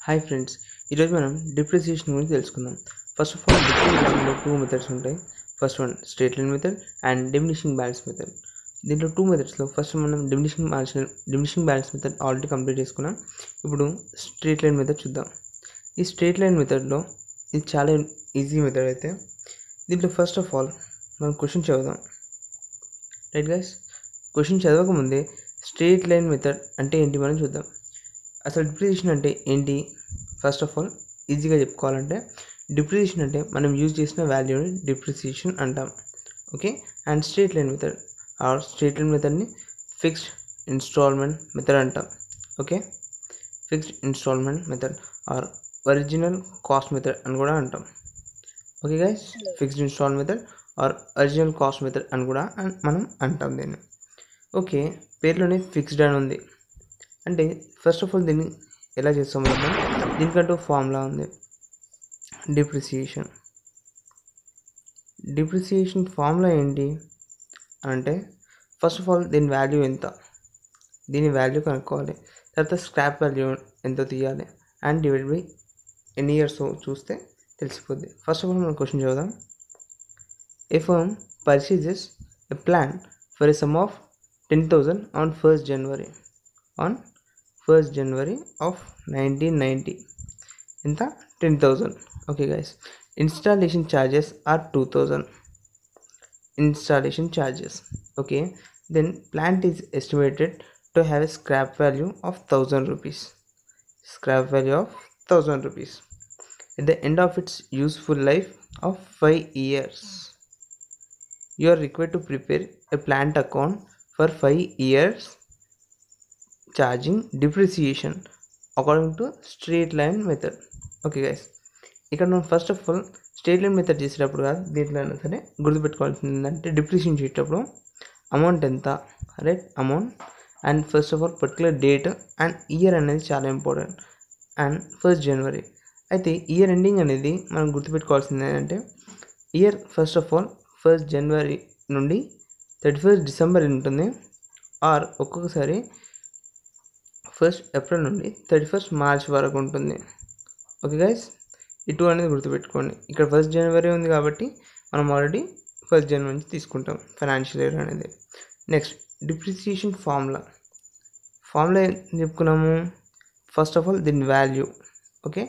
Hi friends, ఈరోజు మనం depreciation గురించి తెలుసుకుందాం. ఫస్ట్ ఆఫ్ ఆల్ డిప్రిసియేషన్లో టూ మెథడ్స్ ఉంటాయి. First one straight line method and diminishing balance method. దీంట్లో టూ మెథడ్స్లో ఫస్ట్ మనం diminishing balance method already complete చేసుకున్నాం. ఇప్పుడు స్ట్రేట్ లైన్ మెథడ్ చూద్దాం. ఈ స్ట్రేట్ లైన్ మెథడ్లో ఇది చాలా ఈజీ మెథడ్. అయితే దీంట్లో ఫస్ట్ ఆఫ్ ఆల్ మనం క్వశ్చన్ చదువుదాం. రైట్ గైస్, క్వశ్చన్ చదవకముందే స్ట్రేట్ లైన్ మెథడ్ అంటే ఏంటి మనం చూద్దాం. అసలు డిప్రిసియేషన్ అంటే ఏంటి? ఫస్ట్ ఆఫ్ ఆల్ ఈజీగా చెప్పుకోవాలంటే డిప్రిసియేషన్ అంటే మనం యూజ్ చేసిన వాల్యూని డిప్రిసియేషన్ అంటాం. Okay, and straight line method or straight line మెథడ్ని ఫిక్స్డ్ ఇన్స్టాల్మెంట్ మెథడ్ అంటాం. Okay, fixed installment method or original cost method అని కూడా అంటాం. Okay guys, fixed installment method or original cost method అని కూడా మనం అంటాం దీన్ని. ఓకే, పేర్లోనే ఫిక్స్డ్ అని ఉంది అంటే ఫస్ట్ ఆఫ్ ఆల్ దీన్ని ఎలా చేస్తాం అంటే దీనికంటూ ఫార్ములా ఉంది. డిప్రిసియేషన్ ఫార్ములా ఏంటి అంటే ఫస్ట్ ఆఫ్ ఆల్ దీని వాల్యూ ఎంత, దీని వాల్యూ కనుక్కోవాలి. తర్వాత స్క్రాప్ వాల్యూ ఎంతో తీయాలి అండ్ డివైడ్ బై ఎన్ని ఇయర్స్ చూస్తే తెలిసిపోద్ది. ఫస్ట్ ఆఫ్ ఆల్ మనం క్వశ్చన్ చూద్దాం. A firm purchases a plan for a sum of 10,000 on 1st January of 1990. ఎంత? 10,000. Okay guys, installation charges are 2,000. Installation charges. Okay, then plant is estimated to have a scrap value of 1,000 rupees. Scrap value of 1,000 rupees at the end of its useful life of 5 years. You are required to prepare a plant account for 5 years charging depreciation according to straight line method. Okay guys, ఇక్కడ మనం first of all straight line method చేసేటప్పుడు కాదు, దీంట్లో అయినా సరే గుర్తుపెట్టుకోవాల్సింది ఏంటంటే depreciation చేసేటప్పుడు అమౌంట్ ఎంత, right, amount and first of all particular date and year అనేది చాలా ఇంపార్టెంట్. అండ్ 1st January అయితే ఇయర్ ఎండింగ్ అనేది మనం గుర్తుపెట్టుకోవాల్సింది ఏంటంటే year first of all 1st January నుండి 31st December ఉంటుంది, ఆర్ ఒక్కొక్కసారి 1st April నుండి 31st March వరకు ఉంటుంది. ఓకే గైస్, ఈ టూ అనేది గుర్తుపెట్టుకోండి. ఇక్కడ 1st January ఉంది కాబట్టి మనం ఆల్రెడీ 1st January నుంచి తీసుకుంటాం ఫైనాన్షియల్ ఇయర్ అనేది. నెక్స్ట్ డిప్రిసియేషన్ ఫార్ములా ఏం చెప్పుకున్నాము? ఫస్ట్ ఆఫ్ ఆల్ దీని value. Okay,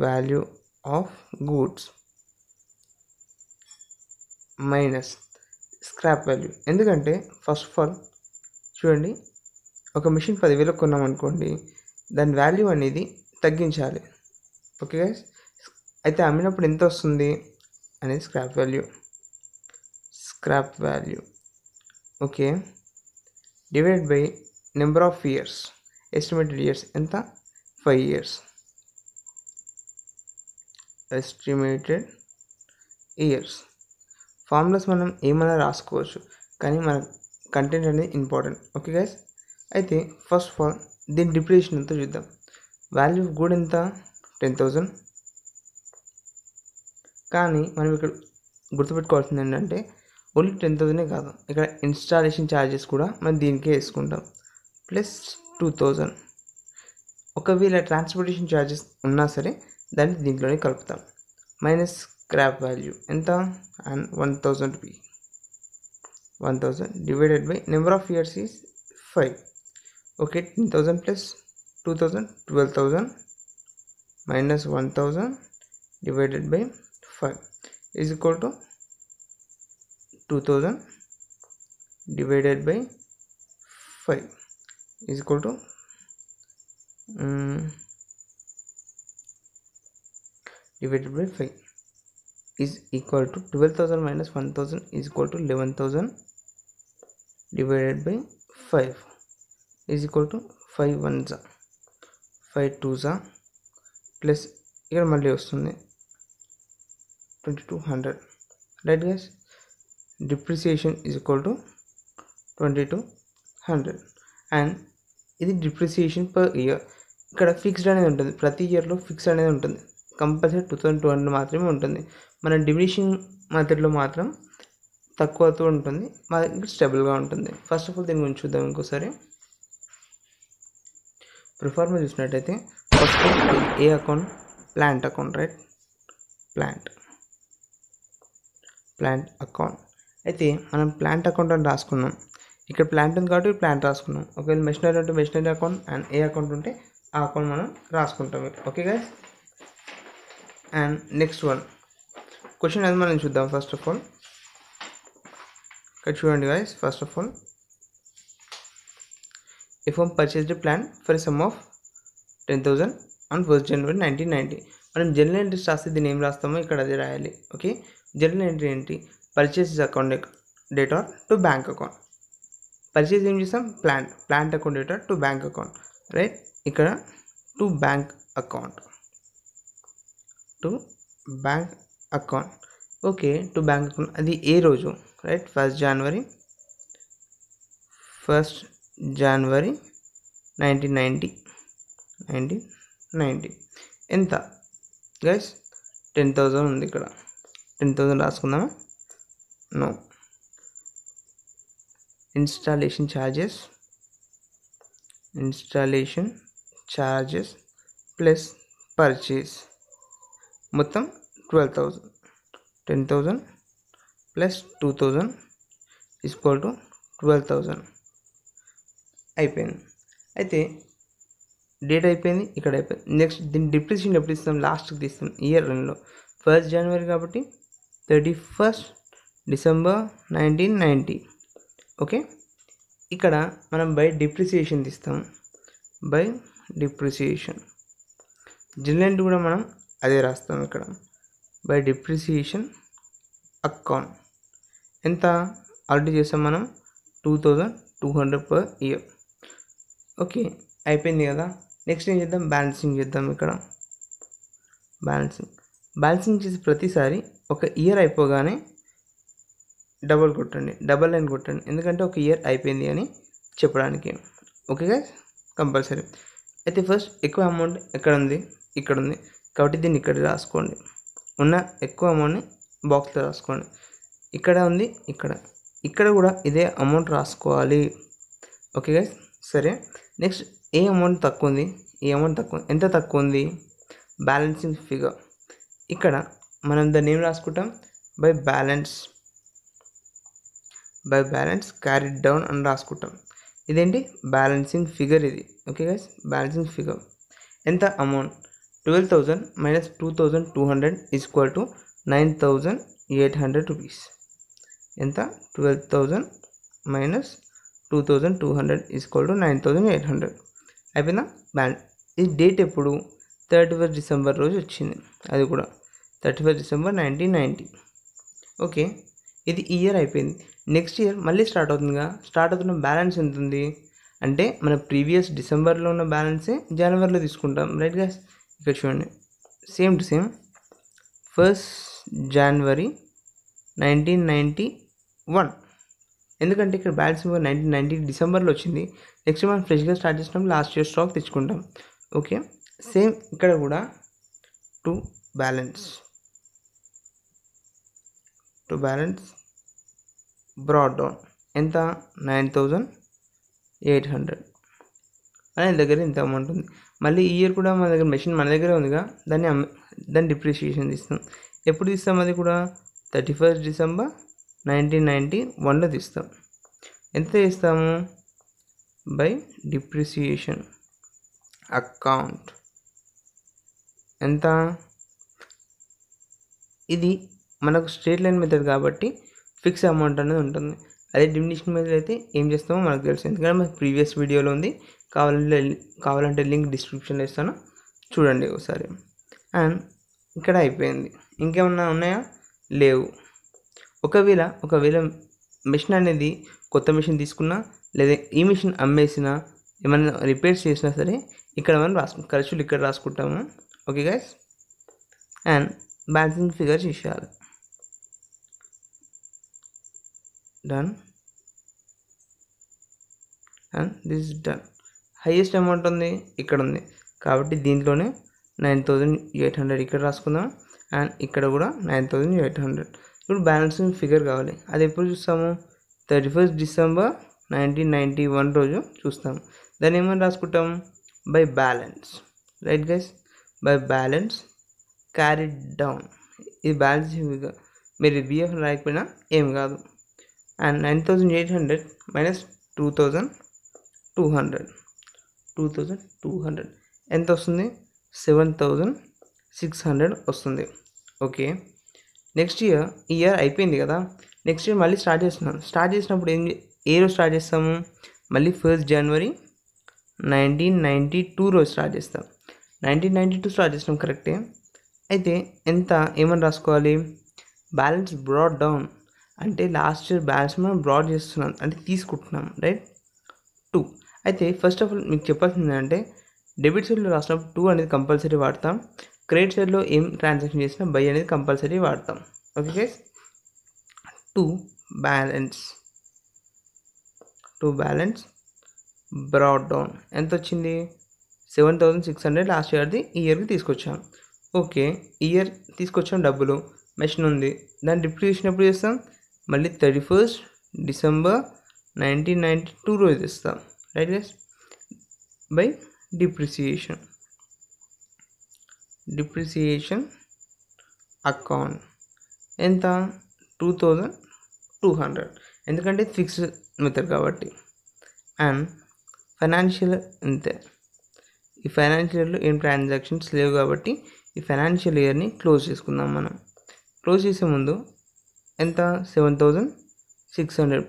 value of goods minus scrap value. ఎందుకంటే ఫస్ట్ ఆఫ్ ఆల్ చూడండి, ఒక మిషన్ 10,000 కొన్నాం అనుకోండి, దాని వాల్యూ అనేది తగ్గించాలి. ఓకే గైస్, అయితే అమ్మినప్పుడు ఎంత వస్తుంది అనేది scrap value. Okay, divide by number of years, estimated years ఎంత? 5 years. Estimated years. ఫార్ములాస్ మనం ఏమైనా రాసుకోవచ్చు, కానీ మన కంటెంట్ అనేది ఇంపార్టెంట్. ఓకే గైస్, అయితే ఫస్ట్ ఆఫ్ ఆల్ దీని డిప్రిసియేషన్ ఎంతో చూద్దాం. వాల్యూ ఆఫ్ గుడ్ ఎంత? 10,000. కానీ మనం ఇక్కడ గుర్తుపెట్టుకోవాల్సింది ఏంటంటే ఓన్లీ 10,000 కాదు, ఇక్కడ ఇన్స్టాలేషన్ ఛార్జెస్ కూడా మనం దీనికే వేసుకుంటాం, ప్లస్ 2,000. ఒకవేళ ట్రాన్స్పోర్టేషన్ ఛార్జెస్ ఉన్నా సరే దాన్ని దీంట్లోనే కలుపుతాం. మైనస్ స్క్రాప్ వాల్యూ ఎంత? And 1,000 rupees. 1,000 divided by number of years is 5. Okay, 10,000 plus 2,000, 12,000 minus 1,000 divided by 5 is equal to 2,000 divided by 5 is equal to divided by 5 is equal to 12,000 minus 1,000 is equal to 11,000 divided by 5 is equal to 5 1s 5 2s plus ఇక్కడ మళ్ళీ వస్తుంది 2,200. Right guys, depreciation is equal to 2,200 and ఇది depreciation per year. ఇక్కడ fixed అనేది ఉంటుంది, ప్రతి ఇయర్లో fixed అనేది ఉంటుంది, కంపల్సరీ 2,200 మాత్రమే ఉంటుంది. మన డిమినిషింగ్ మెథడ్లో మాత్రం తక్కువతో ఉంటుంది, మా దగ్గర స్టేబుల్గా ఉంటుంది. ఫస్ట్ ఆఫ్ ఆల్ దీని గురించి చూద్దాం ఇంకోసారి. ప్రిఫార్మా చూసినట్టయితే first A account, plant account, right, plant account. అయితే మనం ప్లాంట్ అకౌంట్ అని రాసుకున్నాం. ఇక్కడ ప్లాంట్ ఉంది కాబట్టి ప్లాంట్ రాసుకున్నాం. ఒకవేళ మెషినరీ ఉంటే machinery account, and A account ఉంటే ఆ అకౌంట్ మనం రాసుకుంటాం. Okay guys. And next one question అది మనం చూద్దాం. ఫస్ట్ ఆఫ్ ఆల్ ఇక్కడ చూడండి guys. First of all, a firm purchased a plant for a sum of 10,000 on 1st January 1990. మనం జర్నల్ ఎంట్రీస్ రాస్తే దీన్ని ఏం రాస్తామో ఇక్కడ అదే రాయాలి. ఓకే, జర్నల్ ఎంట్రీ ఏంటి? పర్చేస్ అకౌంట్ డేటా టు బ్యాంక్ అకౌంట్. పర్చేస్ ఏం చేస్తాం? ప్లాంట్ అకౌంట్ డేటా టు బ్యాంక్ అకౌంట్, రైట్. ఇక్కడ to bank account, okay. To bank account అది ఏ రోజు? Right, 1st January 1990. ఎంత గైస్? 10,000 ఉంది ఇక్కడ. 10,000 రాసుకుందామా? No. Installation charges plus purchase మొత్తం 12,000. 10,000 ప్లస్ 2,000 ఈక్వల్ టు 12,000 అయిపోయింది. అయితే డేట్ అయిపోయింది, ఇక్కడ అయిపోయింది. నెక్స్ట్ దీన్ని డిప్రిసియేషన్ ఎప్పుడు ఇస్తాం? లాస్ట్కి తీస్తాం, ఇయర్ రన్లో. 1st January కాబట్టి 31st December 1990. ఓకే, ఇక్కడ మనం బై డిప్రిసియేషన్ తీస్తాం. బై డిప్రిసియేషన్ జర్నల్ కూడా మనం అదే రాస్తాం ఇక్కడ. బై డిప్రిసియేషన్ అకౌంట్ ఎంత ఆల్రెడీ చేస్తాం మనం? 2,200 per year. ఓకే, అయిపోయింది కదా. నెక్స్ట్ ఏం చేద్దాం? బ్యాలెన్సింగ్ చేద్దాం. ఇక్కడ బ్యాలెన్సింగ్ చేసి ప్రతిసారి ఒక ఇయర్ అయిపోగానే డబల్ లైన్ కొట్టండి, ఎందుకంటే ఒక ఇయర్ అయిపోయింది అని చెప్పడానికి. Okay guys, compulsory. అయితే ఫస్ట్ ఎక్కువ అమౌంట్ ఎక్కడ ఉంది? ఇక్కడ ఉంది కాబట్టి దీన్ని ఇక్కడ రాసుకోండి. ఉన్న ఎక్కువ అమౌంట్ని బాక్స్లో రాసుకోండి. ఇక్కడ ఉంది, ఇక్కడ కూడా ఇదే అమౌంట్ రాసుకోవాలి. ఓకే గైస్, సరే. నెక్స్ట్ ఏ అమౌంట్ తక్కువ ఉంది? ఎంత తక్కువ ఉంది? Balancing figure. ఇక్కడ మనం దాన్ని ఏం రాసుకుంటాం? బై బ్యాలెన్స్ క్యారీడ్ డౌన్ అని రాసుకుంటాం. ఇదేంటి? బ్యాలెన్సింగ్ ఫిగర్ ఇది. ఓకే గైస్, బ్యాలెన్సింగ్ ఫిగర్ ఎంత? Amount 12,000 minus 2,200 equal to 9,800 rupees. ఎంత? 12,000 మైనస్ 2,200 ఈక్వల్ టు 9,800 అయిపోయిందా? ఈ డేట్ ఎప్పుడు? 31st December రోజు వచ్చింది. అది కూడా 31st December 1990. ఓకే, ఇది ఇయర్ అయిపోయింది. నెక్స్ట్ ఇయర్ మళ్ళీ స్టార్ట్ అవుతున్న బ్యాలెన్స్ ఎంత ఉంది అంటే మన ప్రీవియస్ డిసెంబర్లో ఉన్న బ్యాలెన్సే జనవరిలో తీసుకుంటాం, రైట్ గైస్. ఇక్కడ చూడండి, same to same 1st January 1991. ఎందుకంటే ఇక్కడ బ్యాలెన్స్ 1990 డిసెంబర్లో వచ్చింది. నెక్స్ట్ మనం ఫ్రెష్గా స్టార్ట్ చేసినాం, లాస్ట్ ఇయర్ స్టాక్ తెచ్చుకుంటాం. ఓకే, సేమ్ ఇక్కడ కూడా టు బ్యాలెన్స్ బ్రాడ్ డౌన్ ఎంత? 9,800. మన దగ్గర ఇంత అమౌంట్ ఉంది. మళ్ళీ ఈ ఇయర్ కూడా మన దగ్గర మెషిన్ మన దగ్గరే ఉందిగా, దాన్ని డిప్రిసియేషన్ తీస్తాం. ఎప్పుడు తీస్తాం? అది కూడా 31st December 1991లో తీస్తాం. ఎంత తీస్తాము? బై డిప్రిసియేషన్ అకౌంట్ ఎంత? ఇది మనకు స్ట్రేట్ లైన్ మెథడ్ కాబట్టి ఫిక్స్ అమౌంట్ అనేది ఉంటుంది. అదే డిమినిషన్ మెథడ్ అయితే ఏం చేస్తామో మనకు తెలుసు, ఎందుకంటే మనకు ప్రీవియస్ వీడియోలో ఉంది. కావాలంటే లింక్ డిస్క్రిప్షన్లో ఇస్తాను, చూడండి ఒకసారి. అండ్ ఇక్కడ అయిపోయింది. ఇంకేమన్నా ఉన్నాయా? లేవు. ఒకవేళ మిషన్ అనేది కొత్త మిషన్ తీసుకున్నా లేదా ఈ మిషన్ అమ్మేసినా ఏమైనా రిపేర్స్ చేసినా సరే ఇక్కడ మనం ఖర్చులు ఇక్కడ రాసుకుంటాము. Okay guys, and balancing figure చేసేయాలి. Done and this is done. Highest amount ఉంది ఇక్కడ ఉంది కాబట్టి దీంట్లోనే 9,800 ఇక్కడ రాసుకుందాం. అండ్ ఇక్కడ కూడా 9,800. ఇప్పుడు బ్యాలెన్సింగ్ ఫిగర్ కావాలి. అది ఎప్పుడు చూస్తాము? 31st December 1991 రోజు చూస్తాము. దాన్ని ఏమని రాసుకుంటాం? By balance, right guys, by balance carried down. ఇది బ్యాలెన్స్ మీరు బిఎఫ్ రాయకపోయినా ఏం కాదు. అండ్ 9800 మైనస్ 2200 ఎంత వస్తుంది? 7600 వస్తుంది. ఓకే, నెక్స్ట్ ఇయర్ అయిపోయింది కదా, నెక్స్ట్ ఇయర్ మళ్ళీ స్టార్ట్ చేస్తున్నాం. స్టార్ట్ చేసినప్పుడు ఏ రోజు స్టార్ట్ చేస్తాము? మళ్ళీ 1st January 1992 రోజు స్టార్ట్ చేస్తాం. 1992 స్టార్ట్ చేసినాం కరెక్టే. అయితే ఎంత ఏమని రాసుకోవాలి? బ్యాలెన్స్ బ్రాడ్ డౌన్ అంటే లాస్ట్ ఇయర్ బ్యాలెన్స్ మనం బ్రాడ్ చేస్తున్నాం అంటే తీసుకుంటున్నాం, రైట్, 2. అయితే ఫస్ట్ ఆఫ్ ఆల్ మీకు చెప్పాల్సింది ఏంటంటే డెబిట్ సైడ్లో రాసినప్పుడు 2 అనేది కంపల్సరీ వాడతాం. క్రెడిట్ సైడ్లో ఏం ట్రాన్సాక్షన్ చేసినా బై అనేది కంపల్సరీ వాడతాం. Okay guys, to balance broad down ఎంత వచ్చింది? 7600 లాస్ట్ ఇయర్కి తీసుకొచ్చాం. ఓకే, ఇయర్ తీసుకొచ్చాం, డబ్బులు మెషిన్ ఉంది, దాన్ని డిప్రిసియేషన్ ఎప్పుడు చేస్తాం? మళ్ళీ 31st December 1992 రోజు ఇస్తాం, right guys, by depreciation account ఎంత? 2200, ఎందుకంటే ఫిక్స్డ్ మెథడ్ కాబట్టి. అండ్ ఫైనాన్షియల్ అంతే, ఈ ఫైనాన్షియల్ ఇయర్లో ఏం ట్రాన్సాక్షన్స్ లేవు కాబట్టి ఈ ఫైనాన్షియల్ ఇయర్ని క్లోజ్ చేసుకుందాం. మనం క్లోజ్ చేసే ముందు ఎంత? 7600.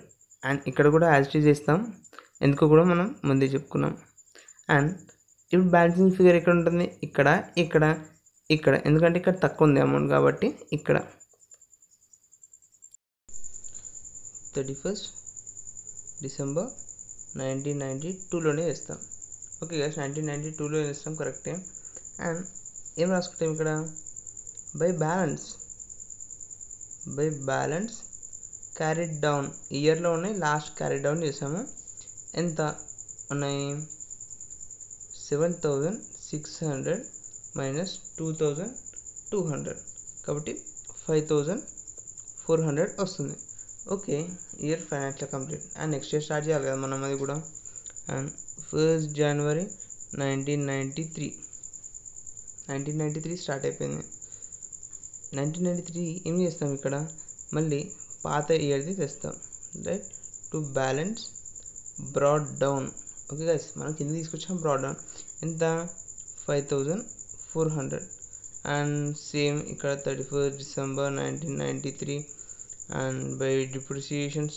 అండ్ ఇక్కడ కూడా యాజ్ ఇట్ ఈజ్ చేస్తాం, ఎందుకో కూడా మనం ముందే చెప్పుకున్నాం. అండ్ ఇప్పుడు బ్యాలెన్సింగ్ ఫిగర్ ఎక్కడ ఉంటుంది? ఇక్కడ, ఎందుకంటే ఇక్కడ తక్కువ ఉంది అమౌంట్ కాబట్టి ఇక్కడ 31st December 1992లోనే వేస్తాం. ఓకే గైస్, 1992లో వేస్తాం, కరెక్టే. అండ్ ఏం రాసుకుంటాం ఇక్కడ? బై బ్యాలెన్స్ క్యారీడ్ డౌన్, ఇయర్లో ఉన్నాయి, లాస్ట్ క్యారీ డౌన్ చేసాము. ఎంత ఉన్నాయి? 7600 మైనస్ 2200 కాబట్టి 5400 వస్తుంది. Okay, year financial complete. And next year start చేయాలి కదా మనం, అది కూడా. అండ్ 1st January 1993 స్టార్ట్ అయిపోయింది. 1993 ఏం చేస్తాం ఇక్కడ? మళ్ళీ పాత ఇయర్ది తెస్తాం, right, to balance broad down. Okay guys, మనం కింద తీసుకొచ్చాం బ్రాడ్ డౌన్ ఎంత? 5400. అండ్ సేమ్ ఇక్కడ 31st December 1993. And by depreciation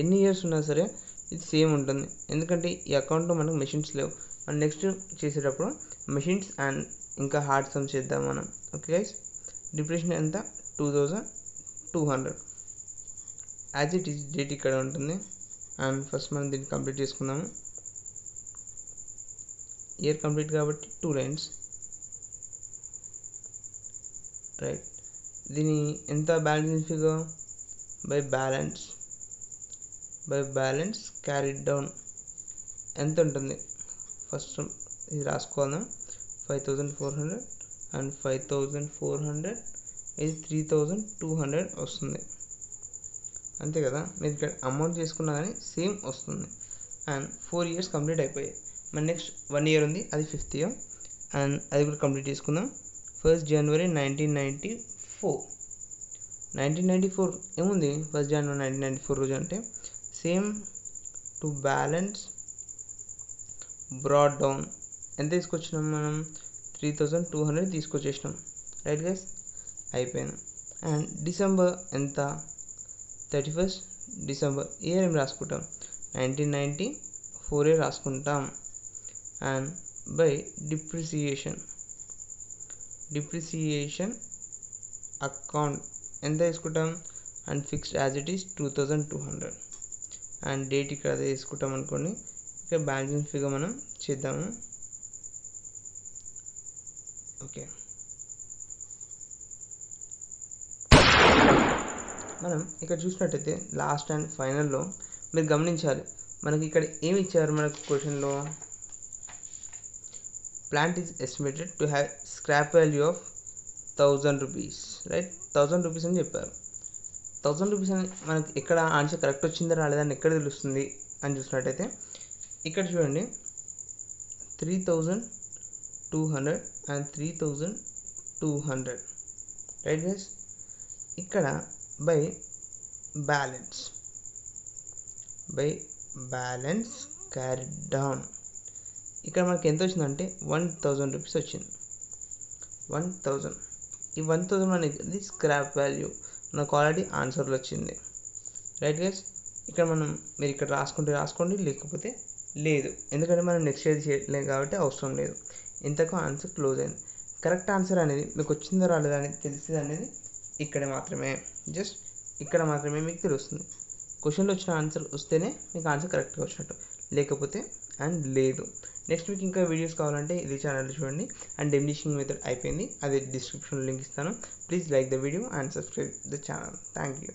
ఎన్ని ఇయర్స్ ఉన్నా సరే ఇది సేమ్ ఉంటుంది, ఎందుకంటే ఈ అకౌంట్లో మనకు మెషిన్స్ లేవు. అండ్ నెక్స్ట్ చేసేటప్పుడు మెషిన్స్ అండ్ ఇంకా హార్డ్ సమ్స్ చేద్దాం మనం. ఓకే గైస్, డిప్రిసియేషన్ ఎంత? 2200. యాజ్ ఇట్ ఈజ్ డేట్ ఇక్కడ ఉంటుంది. అండ్ ఫస్ట్ మనం దీన్ని కంప్లీట్ చేసుకుందాము. ఇయర్ కంప్లీట్ కాబట్టి 2 lines, రైట్. దీని ఎంత balance figure? By balance carried down ఎంత ఉంటుంది? ఫస్ట్ ఇది రాసుకోవాలి. 5400 అండ్ 5400 ఇది 3200 వస్తుంది, అంతే కదా. మీరు ఇక్కడ అమౌంట్ చేసుకున్నా కానీ సేమ్ వస్తుంది. అండ్ 4 years కంప్లీట్ అయిపోయాయి. మన నెక్స్ట్ 1 year ఉంది, అది 5th year. అండ్ అది కూడా కంప్లీట్ చేసుకుందాం. 1st January 1994 ఏముంది? 1st January 1994 రోజు అంటే same to balance broad down ఎంత తీసుకొచ్చినాం మనం? 3200 తీసుకొచ్చేసినాం, రైట్ గైస్, అయిపోయింది. అండ్ డిసెంబర్ ఎంత? 31st December. ఇయర్ ఏం రాసుకుంటాం? 1994 రాసుకుంటాం. అండ్ బై డిప్రిసియేషన్ అకౌంట్ ఎంత తీసుకుంటాం? And fixed as it is 2200. And date ఇక్కడ అదే తీసుకుంటాం అనుకోండి. ఇక్కడ బ్యాలెన్స్ ఫిగర్ మనం చేద్దాము. ఓకే, మనం ఇక్కడ చూసినట్టయితే లాస్ట్ అండ్ ఫైనల్లో మీరు గమనించాలి, మనకి ఇక్కడ ఏమి ఇచ్చారు? మనకు క్వశ్చన్లో plant is estimated to have scrap value of 1000 rupees, right, 1000 rupees అని చెప్పారు. 1000 rupees అని మనకి ఎక్కడ ఆన్సర్ కరెక్ట్ వచ్చిందా రాలేదని ఎక్కడ తెలుస్తుంది అని చూసినట్టయితే ఇక్కడ చూడండి, 3200 and 3200, రైట్ గైస్. ఇక్కడ బై బ్యాలెన్స్ క్యారీ డౌన్ ఇక్కడ మనకి ఎంత వచ్చిందంటే 1000 రూపీస్ వచ్చింది. 1000, ఈ 1000 అనేది స్క్రాప్ వాల్యూ, మనకు ఆల్రెడీ ఆన్సర్లో వచ్చింది, రైట్ గైస్. ఇక్కడ మీరు ఇక్కడ రాసుకోండి, లేకపోతే లేదు, ఎందుకంటే మనం నెక్స్ట్ ఏది చేయట్లేదు కాబట్టి అవసరం లేదు. ఇంతకు ఆన్సర్ క్లోజ్ అయింది. కరెక్ట్ ఆన్సర్ అనేది మీకు వచ్చిందో రాలేదా అనేది తెలిసేది అనేది ఇక్కడ మాత్రమే, జస్ట్ ఇక్కడ మాత్రమే మీకు తెలుస్తుంది. క్వశ్చన్లో వచ్చిన ఆన్సర్ వస్తేనే మీకు ఆన్సర్ కరెక్ట్గా వచ్చినట్టు, లేకపోతే అండ్ లేదు. నెక్స్ట్ మీకు ఇంకా వీడియోస్ కావాలంటే ఇది ఛానల్ చూడండి. అండ్ డెఫినిషన్ మెథడ్ అయిపోయింది, అది డిస్క్రిప్షన్లో లింక్ ఇస్తాను. Please like the video and subscribe the channel. Thank you.